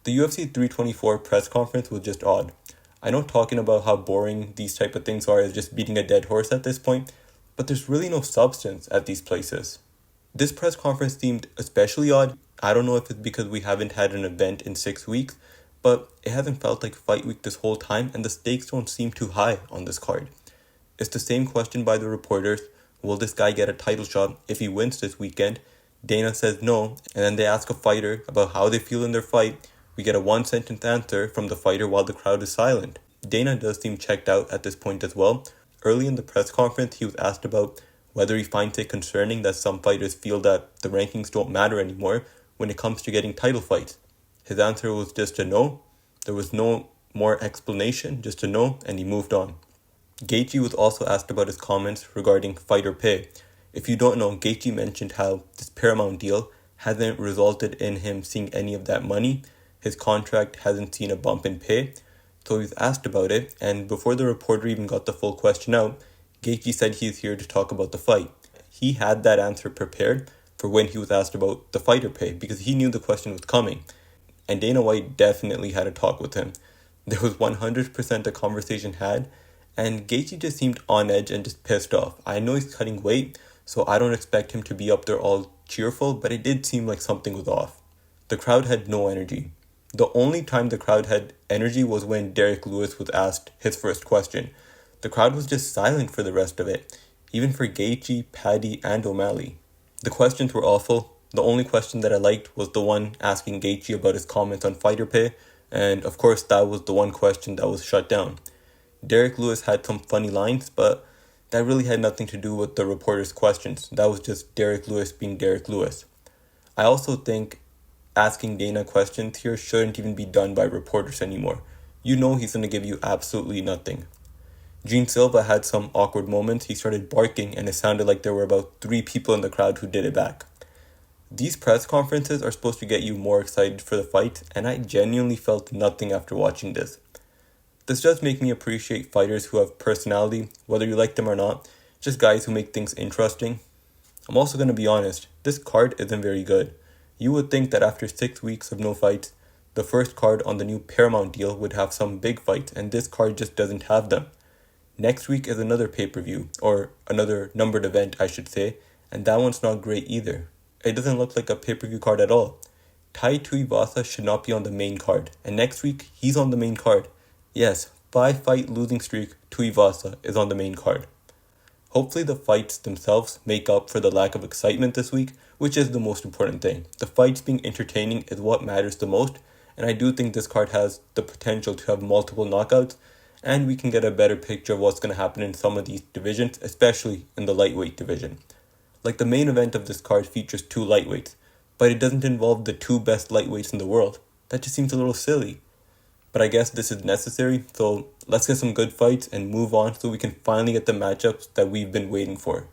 The UFC 324 press conference was just odd. I know talking about how boring these type of things are is just beating a dead horse at this point, but there's really no substance at these places. This press conference seemed especially odd. I don't know if it's because we haven't had an event in 6 weeks, but it hasn't felt like fight week this whole time and the stakes don't seem too high on this card. It's the same question by the reporters: will this guy get a title shot if he wins this weekend? Dana says no, and then they ask a fighter about how they feel in their fight. We get a one-sentence answer from the fighter while the crowd is silent. Dana does seem checked out at this point as well. Early in the press conference, he was asked about whether he finds it concerning that some fighters feel that the rankings don't matter anymore when it comes to getting title fights. His answer was just a no. There was no more explanation, just a no, and he moved on. Gaethje was also asked about his comments regarding fighter pay. If you don't know, Gaethje mentioned how this Paramount deal hasn't resulted in him seeing any of that money. His contract hasn't seen a bump in pay. So he was asked about it, and before the reporter even got the full question out, Gaethje said he's here to talk about the fight. He had that answer prepared for when he was asked about the fighter pay because he knew the question was coming. And Dana White definitely had a talk with him. There was 100% a conversation had, and Gaethje just seemed on edge and just pissed off. I know he's cutting weight, so I don't expect him to be up there all cheerful, but it did seem like something was off. The crowd had no energy. The only time the crowd had energy was when Derek Lewis was asked his first question. The crowd was just silent for the rest of it, even for Gaethje, Paddy, and O'Malley. The questions were awful. The only question that I liked was the one asking Gaethje about his comments on fighter pay, and of course that was the one question that was shut down. Derek Lewis had some funny lines, but that really had nothing to do with the reporter's questions. That was just Derek Lewis being Derek Lewis. I also think asking Dana questions here shouldn't even be done by reporters anymore. You know he's going to give you absolutely nothing. Gene Silva had some awkward moments. He started barking and it sounded like there were about 3 people in the crowd who did it back. These press conferences are supposed to get you more excited for the fight, and I genuinely felt nothing after watching this. This does make me appreciate fighters who have personality, whether you like them or not, just guys who make things interesting. I'm also going to be honest, this card isn't very good. You would think that after 6 weeks of no fights, the first card on the new Paramount deal would have some big fights, and this card just doesn't have them. Next week is another pay-per-view, or another numbered event I should say, and that one's not great either. It doesn't look like a pay-per-view card at all. Tai Tuivasa should not be on the main card, and next week he's on the main card. Yes, 5-fight losing streak Tuivasa is on the main card. Hopefully the fights themselves make up for the lack of excitement this week, which is the most important thing. The fights being entertaining is what matters the most, and I do think this card has the potential to have multiple knockouts, and we can get a better picture of what's going to happen in some of these divisions, especially in the lightweight division. Like the main event of this card features 2 lightweights, but it doesn't involve the 2 best lightweights in the world. That just seems a little silly. But I guess this is necessary, so let's get some good fights and move on so we can finally get the matchups that we've been waiting for.